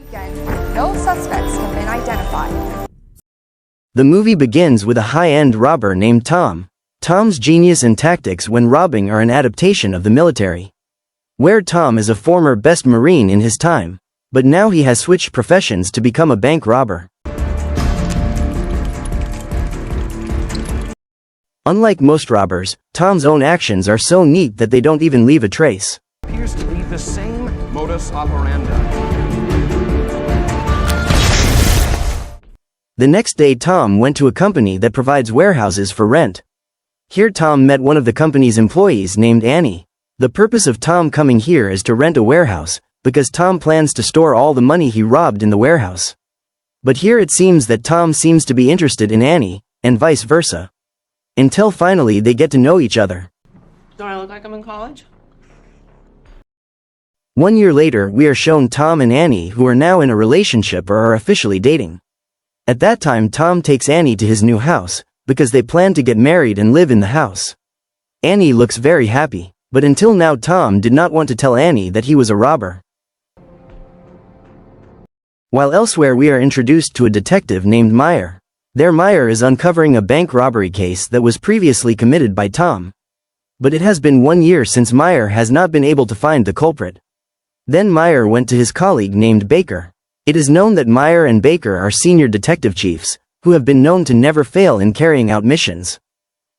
Again, no suspects have been identified. The movie begins with a high-end robber named Tom. Tom's genius and tactics when robbing are an adaptation of the military, where Tom is a former best Marine in his time, but now he has switched professions to become a bank robber. Unlike most robbers, Tom's own actions are so neat that they don't even leave a trace. Appears to be the same modus operandi. The next day Tom went to a company that provides warehouses for rent. Here Tom met one of the company's employees named Annie. The purpose of Tom coming here is to rent a warehouse, because Tom plans to store all the money he robbed in the warehouse. But here it seems that Tom seems to be interested in Annie, and vice versa. Until finally they get to know each other. Do I look like I'm in college? 1 year later we are shown Tom and Annie, who are now in a relationship or are officially dating. At that time Tom takes Annie to his new house, because they plan to get married and live in the house. Annie looks very happy, but until now Tom did not want to tell Annie that he was a robber. While elsewhere we are introduced to a detective named Meyer. There Meyer is uncovering a bank robbery case that was previously committed by Tom. But it has been 1 year since Meyer has not been able to find the culprit. Then Meyer went to his colleague named Baker. It is known that Meyer and Baker are senior detective chiefs, who have been known to never fail in carrying out missions.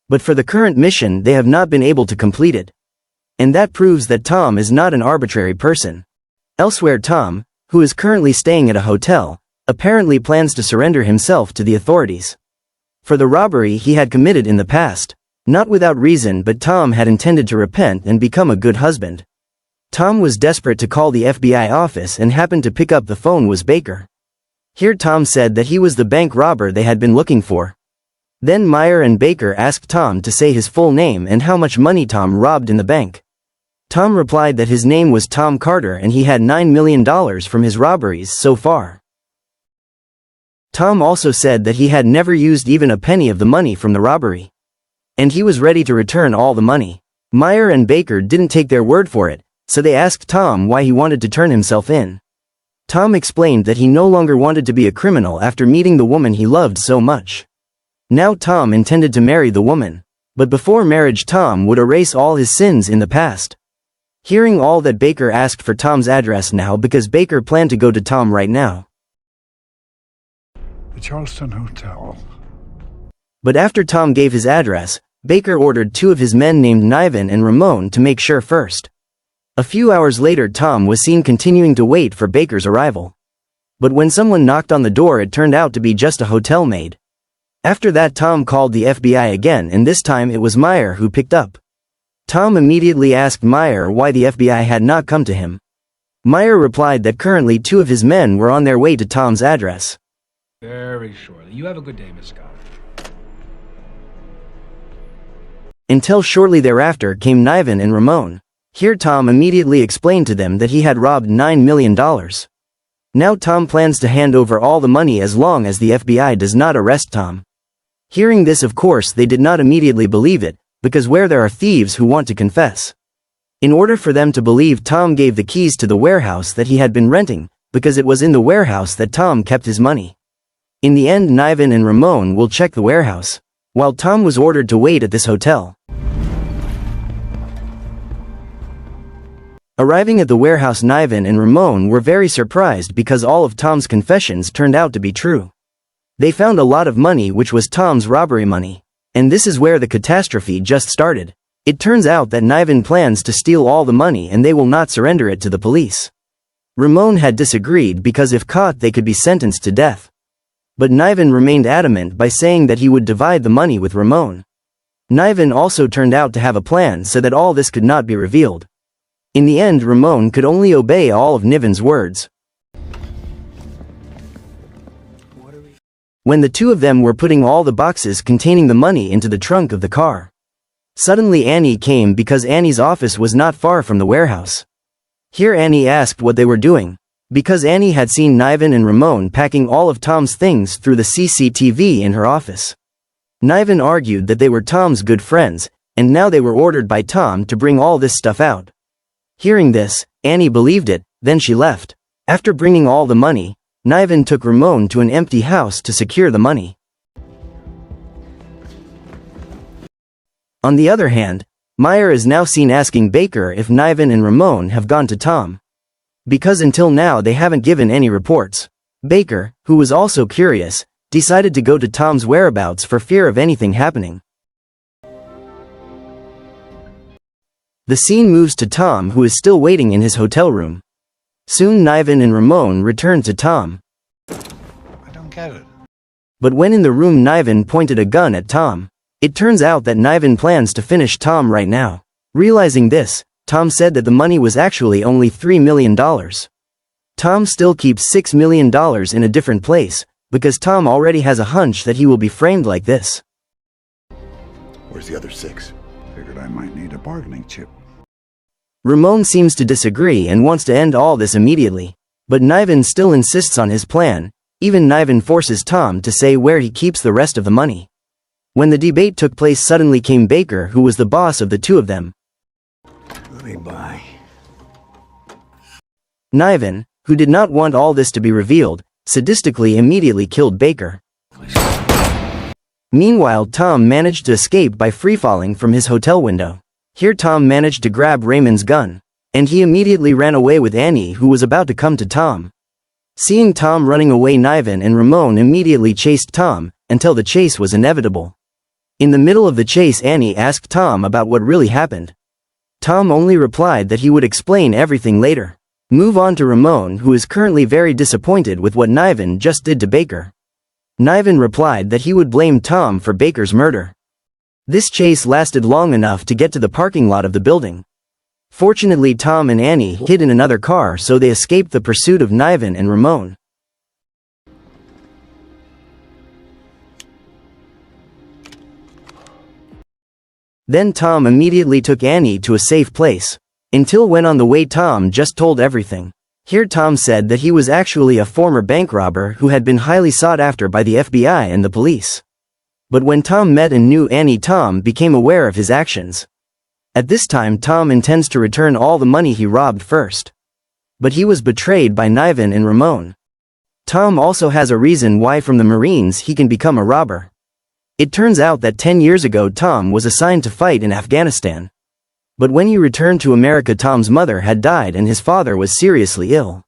But for the current mission they have not been able to complete it. And that proves that Tom is not an arbitrary person. Elsewhere Tom, who is currently staying at a hotel, apparently plans to surrender himself to the authorities for the robbery he had committed in the past. Not without reason, but Tom had intended to repent and become a good husband. Tom was desperate to call the FBI office and happened to pick up the phone was Baker. Here Tom said that he was the bank robber they had been looking for. Then Meyer and Baker asked Tom to say his full name and how much money Tom robbed in the bank. Tom replied that his name was Tom Carter and he had $9 million from his robberies so far. Tom also said that he had never used even a penny of the money from the robbery. And he was ready to return all the money. Meyer and Baker didn't take their word for it, so they asked Tom why he wanted to turn himself in. Tom explained that he no longer wanted to be a criminal after meeting the woman he loved so much. Now Tom intended to marry the woman. But before marriage Tom would erase all his sins in the past. Hearing all that, Baker asked for Tom's address now because Baker planned to go to Tom right now. The Charleston Hotel. But after Tom gave his address, Baker ordered 2 of his men named Niven and Ramon to make sure first. A few hours later Tom was seen continuing to wait for Baker's arrival. But when someone knocked on the door it turned out to be just a hotel maid. After that Tom called the FBI again and this time it was Meyer who picked up. Tom immediately asked Meyer why the FBI had not come to him. Meyer replied that currently 2 of his men were on their way to Tom's address. Very shortly. You have a good day, Miss Scott. Until shortly thereafter came Niven and Ramon. Here Tom immediately explained to them that he had robbed $9 million. Now Tom plans to hand over all the money as long as the FBI does not arrest Tom. Hearing this, of course they did not immediately believe it, because where there are thieves who want to confess. In order for them to believe, Tom gave the keys to the warehouse that he had been renting, because it was in the warehouse that Tom kept his money. In the end Niven and Ramon will check the warehouse, while Tom was ordered to wait at this hotel. Arriving at the warehouse, Niven and Ramon were very surprised because all of Tom's confessions turned out to be true. They found a lot of money which was Tom's robbery money. And this is where the catastrophe just started. It turns out that Niven plans to steal all the money and they will not surrender it to the police. Ramon had disagreed because if caught they could be sentenced to death. But Niven remained adamant by saying that he would divide the money with Ramon. Niven also turned out to have a plan so that all this could not be revealed. In the end Ramon could only obey all of Niven's words. When the 2 of them were putting all the boxes containing the money into the trunk of the car, suddenly Annie came because Annie's office was not far from the warehouse. Here Annie asked what they were doing, because Annie had seen Niven and Ramon packing all of Tom's things through the CCTV in her office. Niven argued that they were Tom's good friends, and now they were ordered by Tom to bring all this stuff out. Hearing this, Annie believed it, then she left. After bringing all the money, Niven took Ramon to an empty house to secure the money. On the other hand, Meyer is now seen asking Baker if Niven and Ramon have gone to Tom. Because until now they haven't given any reports. Baker, who was also curious, decided to go to Tom's whereabouts for fear of anything happening. The scene moves to Tom, who is still waiting in his hotel room. Soon Niven and Ramon return to Tom. I don't get it. But when in the room Niven pointed a gun at Tom. It turns out that Niven plans to finish Tom right now. Realizing this, Tom said that the money was actually only $3 million. Tom still keeps $6 million in a different place, because Tom already has a hunch that he will be framed like this. Where's the other 6? Figured I might need a bargaining chip. Ramon seems to disagree and wants to end all this immediately. But Niven still insists on his plan. Even Niven forces Tom to say where he keeps the rest of the money. When the debate took place, suddenly came Baker, who was the boss of the two of them. Let me buy. Niven, who did not want all this to be revealed, sadistically immediately killed Baker. Meanwhile, Tom managed to escape by free-falling from his hotel window. Here Tom managed to grab Raymond's gun, and he immediately ran away with Annie, who was about to come to Tom. Seeing Tom running away, Niven and Ramon immediately chased Tom, until the chase was inevitable. In the middle of the chase, Annie asked Tom about what really happened. Tom only replied that he would explain everything later. Move on to Ramon, who is currently very disappointed with what Niven just did to Baker. Niven replied that he would blame Tom for Baker's murder. This chase lasted long enough to get to the parking lot of the building. Fortunately, Tom and Annie hid in another car, so they escaped the pursuit of Niven and Ramon. Then Tom immediately took Annie to a safe place. Until when on the way Tom just told everything. Here Tom said that he was actually a former bank robber who had been highly sought after by the FBI and the police. But when Tom met and knew Annie, Tom became aware of his actions. At this time Tom intends to return all the money he robbed first. But he was betrayed by Niven and Ramon. Tom also has a reason why from the Marines he can become a robber. It turns out that 10 years ago Tom was assigned to fight in Afghanistan. But when he returned to America, Tom's mother had died and his father was seriously ill.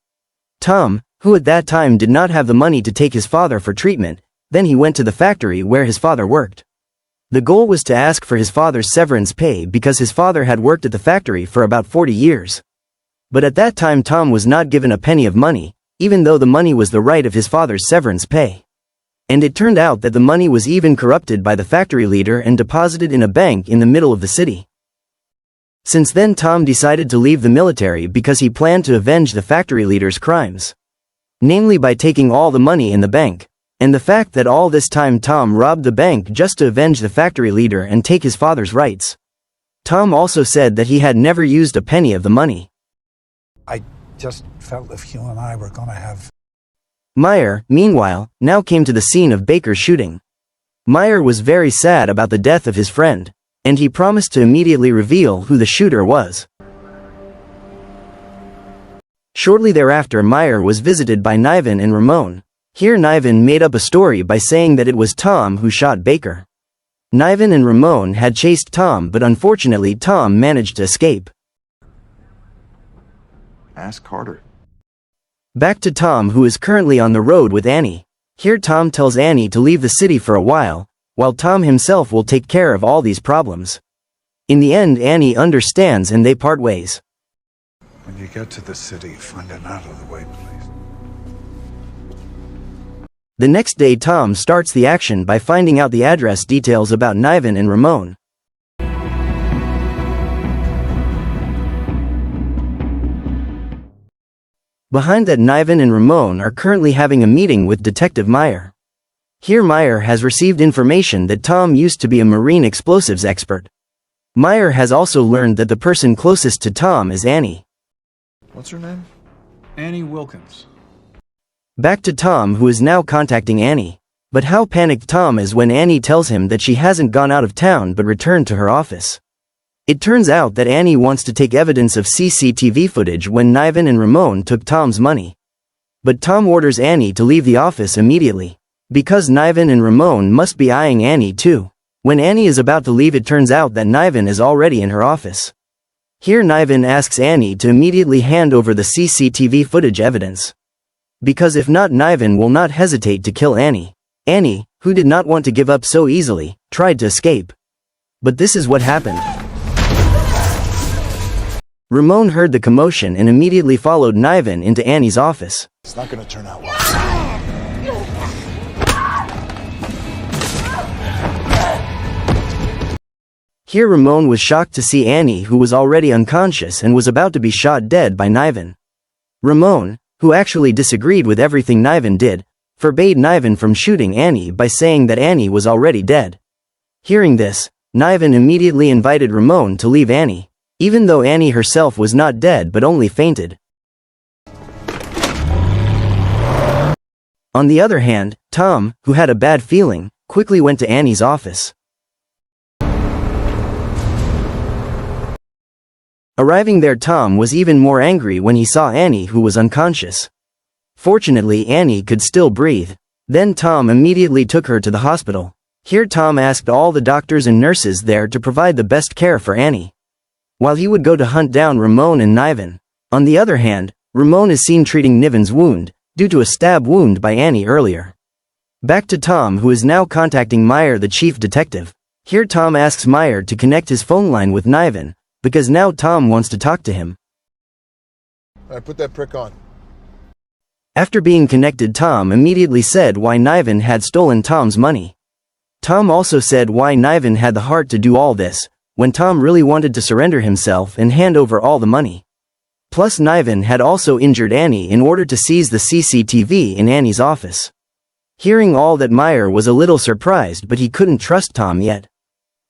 Tom, who at that time did not have the money to take his father for treatment, then he went to the factory where his father worked. The goal was to ask for his father's severance pay because his father had worked at the factory for about 40 years. But at that time Tom was not given a penny of money, even though the money was the right of his father's severance pay. And it turned out that the money was even corrupted by the factory leader and deposited in a bank in the middle of the city. Since then Tom decided to leave the military because he planned to avenge the factory leader's crimes. Namely by taking all the money in the bank. And the fact that all this time Tom robbed the bank just to avenge the factory leader and take his father's rights. Tom also said that he had never used a penny of the money. I just felt if you and I were gonna have... Meyer, meanwhile, now came to the scene of Baker's shooting. Meyer was very sad about the death of his friend, and he promised to immediately reveal who the shooter was. Shortly thereafter Meyer was visited by Niven and Ramon. Here Niven made up a story by saying that it was Tom who shot Baker. Niven and Ramon had chased Tom, but unfortunately Tom managed to escape. Ask Carter. Back to Tom, who is currently on the road with Annie. Here Tom tells Annie to leave the city for a while Tom himself will take care of all these problems. In the end Annie understands and they part ways. When you get to the city, find an out-of-the-way place. The next day Tom starts the action by finding out the address details about Niven and Ramon. Behind that, Niven and Ramon are currently having a meeting with Detective Meyer. Here Meyer has received information that Tom used to be a marine explosives expert. Meyer has also learned that the person closest to Tom is Annie. What's her name? Annie Wilkins. Back to Tom, who is now contacting Annie. But how panicked Tom is when Annie tells him that she hasn't gone out of town but returned to her office. It turns out that Annie wants to take evidence of CCTV footage when Niven and Ramon took Tom's money. But Tom orders Annie to leave the office immediately. Because Niven and Ramon must be eyeing Annie too. When Annie is about to leave, it turns out that Niven is already in her office. Here Niven asks Annie to immediately hand over the CCTV footage evidence. Because if not, Niven will not hesitate to kill Annie. Annie, who did not want to give up so easily, tried to escape. But this is what happened. Ramon heard the commotion and immediately followed Niven into Annie's office. It's not gonna turn out well. Here Ramon was shocked to see Annie, who was already unconscious and was about to be shot dead by Niven. Ramon, who actually disagreed with everything Niven did, forbade Niven from shooting Annie by saying that Annie was already dead. Hearing this, Niven immediately invited Ramon to leave Annie, even though Annie herself was not dead but only fainted. On the other hand, Tom, who had a bad feeling, quickly went to Annie's office. Arriving there, Tom was even more angry when he saw Annie, who was unconscious. Fortunately, Annie could still breathe. Then Tom immediately took her to the hospital. Here Tom asked all the doctors and nurses there to provide the best care for Annie, while he would go to hunt down Ramon and Niven. On the other hand, Ramon is seen treating Niven's wound, due to a stab wound by Annie earlier. Back to Tom, who is now contacting Meyer, the chief detective. Here Tom asks Meyer to connect his phone line with Niven, because now Tom wants to talk to him. Alright, put that prick on. After being connected, Tom immediately said why Niven had stolen Tom's money. Tom also said why Niven had the heart to do all this, when Tom really wanted to surrender himself and hand over all the money. Plus Niven had also injured Annie in order to seize the CCTV in Annie's office. Hearing all that, Meyer was a little surprised, but he couldn't trust Tom yet.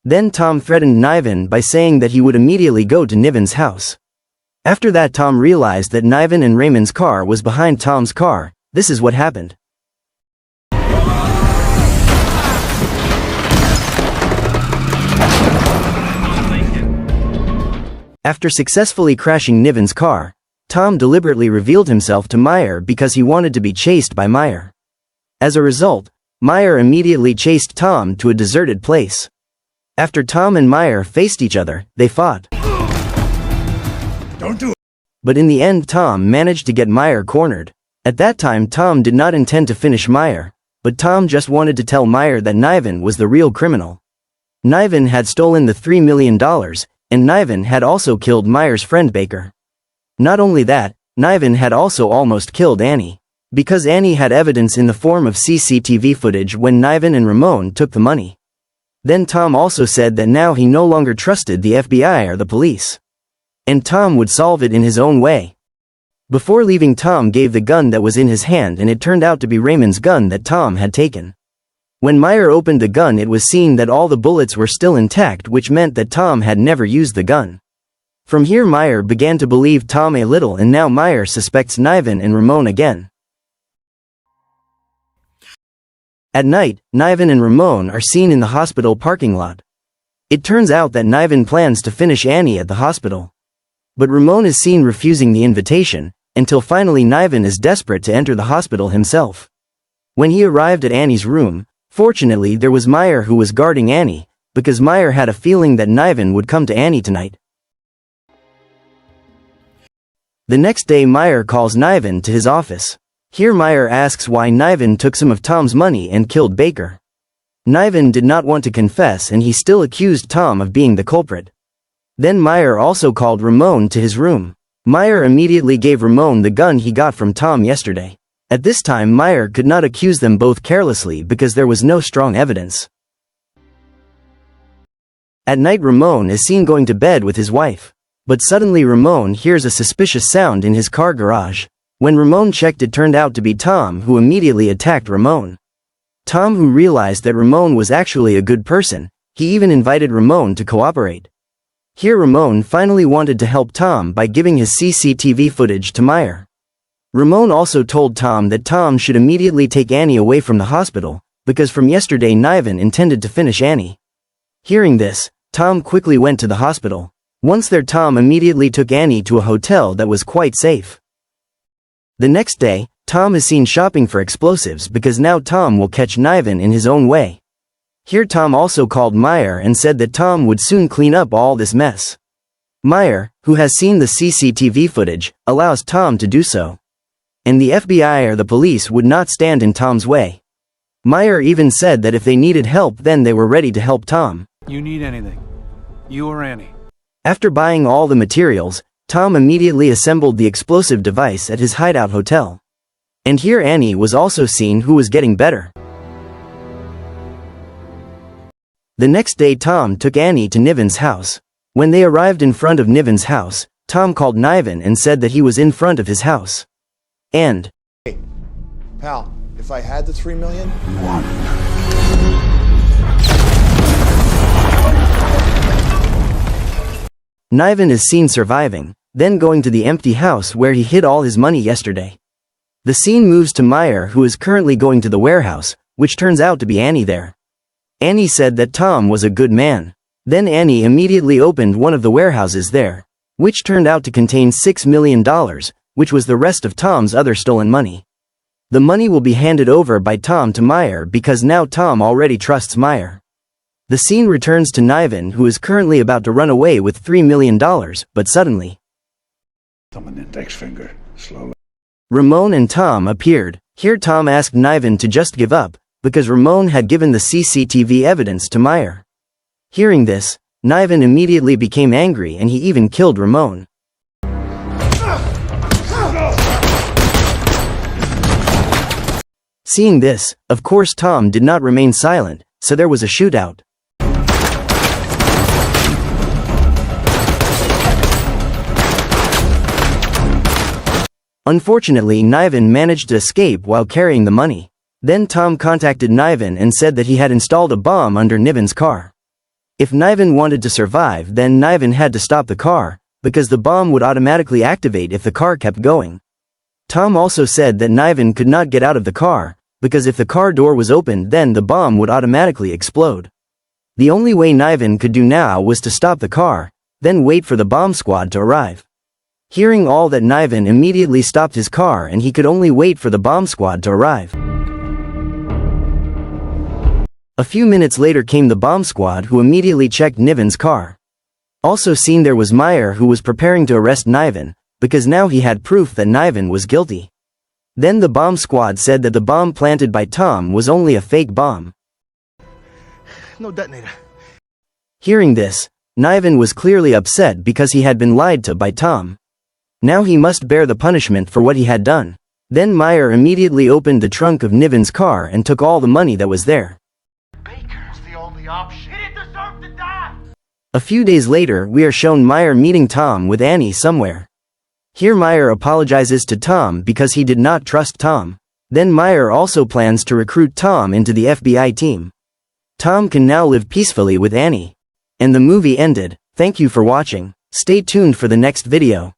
Then Tom threatened Niven by saying that he would immediately go to Niven's house. After that, Tom realized that Niven and Raymond's car was behind Tom's car. This is what happened. After successfully crashing Niven's car, Tom deliberately revealed himself to Meyer because he wanted to be chased by Meyer. As a result, Meyer immediately chased Tom to a deserted place. After Tom and Meyer faced each other, they fought. Don't do it. But in the end, Tom managed to get Meyer cornered. At that time, Tom did not intend to finish Meyer, but Tom just wanted to tell Meyer that Niven was the real criminal. Niven had stolen the $3 million, and Niven had also killed Meyer's friend Baker. Not only that, Niven had also almost killed Annie, because Annie had evidence in the form of CCTV footage when Niven and Ramon took the money. Then Tom also said that now he no longer trusted the FBI or the police, and Tom would solve it in his own way. Before leaving, Tom gave the gun that was in his hand, and it turned out to be Raymond's gun that Tom had taken. When Meyer opened the gun, it was seen that all the bullets were still intact, which meant that Tom had never used the gun. From here, Meyer began to believe Tom a little, and now Meyer suspects Niven and Ramon again. At night, Niven and Ramon are seen in the hospital parking lot. It turns out that Niven plans to finish Annie at the hospital, but Ramon is seen refusing the invitation, until finally Niven is desperate to enter the hospital himself. When he arrived at Annie's room, fortunately there was Meyer, who was guarding Annie, because Meyer had a feeling that Niven would come to Annie tonight. The next day, Meyer calls Niven to his office. Here Meyer asks why Niven took some of Tom's money and killed Baker. Niven did not want to confess, and he still accused Tom of being the culprit. Then Meyer also called Ramon to his room. Meyer immediately gave Ramon the gun he got from Tom yesterday. At this time, Meyer could not accuse them both carelessly because there was no strong evidence. At night, Ramon is seen going to bed with his wife. But suddenly Ramon hears a suspicious sound in his car garage. When Ramon checked, it turned out to be Tom, who immediately attacked Ramon. Tom, who realized that Ramon was actually a good person, he even invited Ramon to cooperate. Here Ramon finally wanted to help Tom by giving his CCTV footage to Meyer. Ramon also told Tom that Tom should immediately take Annie away from the hospital, because from yesterday Niven intended to finish Annie. Hearing this, Tom quickly went to the hospital. Once there, Tom immediately took Annie to a hotel that was quite safe. The next day, Tom is seen shopping for explosives because now Tom will catch Niven in his own way. Here Tom also called Meyer and said that Tom would soon clean up all this mess. Meyer, who has seen the CCTV footage, allows Tom to do so. And the FBI or the police would not stand in Tom's way. Meyer even said that if they needed help then they were ready to help Tom. You need anything. You or Annie. After buying all the materials, Tom immediately assembled the explosive device at his hideout hotel. And here Annie was also seen, who was getting better. The next day Tom took Annie to Niven's house. When they arrived in front of Niven's house, Tom called Niven and said that he was in front of his house. And, "Hey, pal, if I had the $3 million, Niven is seen surviving, then going to the empty house where he hid all his money yesterday. The scene moves to Meyer, who is currently going to the warehouse, which turns out to be Annie there. Annie said that Tom was a good man. Then Annie immediately opened one of the warehouses there, which turned out to contain $6 million, which was the rest of Tom's other stolen money. The money will be handed over by Tom to Meyer because now Tom already trusts Meyer. The scene returns to Niven, who is currently about to run away with $3 million, but suddenly, thumb and index finger, slowly. Ramon and Tom appeared. Here Tom asked Niven to just give up, because Ramon had given the CCTV evidence to Meyer. Hearing this, Niven immediately became angry and he even killed Ramon. Seeing this, of course Tom did not remain silent, so there was a shootout. Unfortunately, Niven managed to escape while carrying the money. Then Tom contacted Niven and said that he had installed a bomb under Niven's car. If Niven wanted to survive, then Niven had to stop the car, because the bomb would automatically activate if the car kept going. Tom also said that Niven could not get out of the car, because if the car door was opened then the bomb would automatically explode. The only way Niven could do now was to stop the car, then wait for the bomb squad to arrive. Hearing all that, Niven immediately stopped his car and he could only wait for the bomb squad to arrive. A few minutes later came the bomb squad, who immediately checked Niven's car. Also seen there was Meyer, who was preparing to arrest Niven, because now he had proof that Niven was guilty. Then the bomb squad said that the bomb planted by Tom was only a fake bomb. no detonator." Hearing this, Niven was clearly upset because he had been lied to by Tom. Now he must bear the punishment for what he had done. Then Meyer immediately opened the trunk of Niven's car and took all the money that was there. Baker's the only option. He didn't deserve to die. A few days later, we are shown Meyer meeting Tom with Annie somewhere. Here Meyer apologizes to Tom because he did not trust Tom. Then Meyer also plans to recruit Tom into the FBI team. Tom can now live peacefully with Annie. And the movie ended. Thank you for watching. Stay tuned for the next video.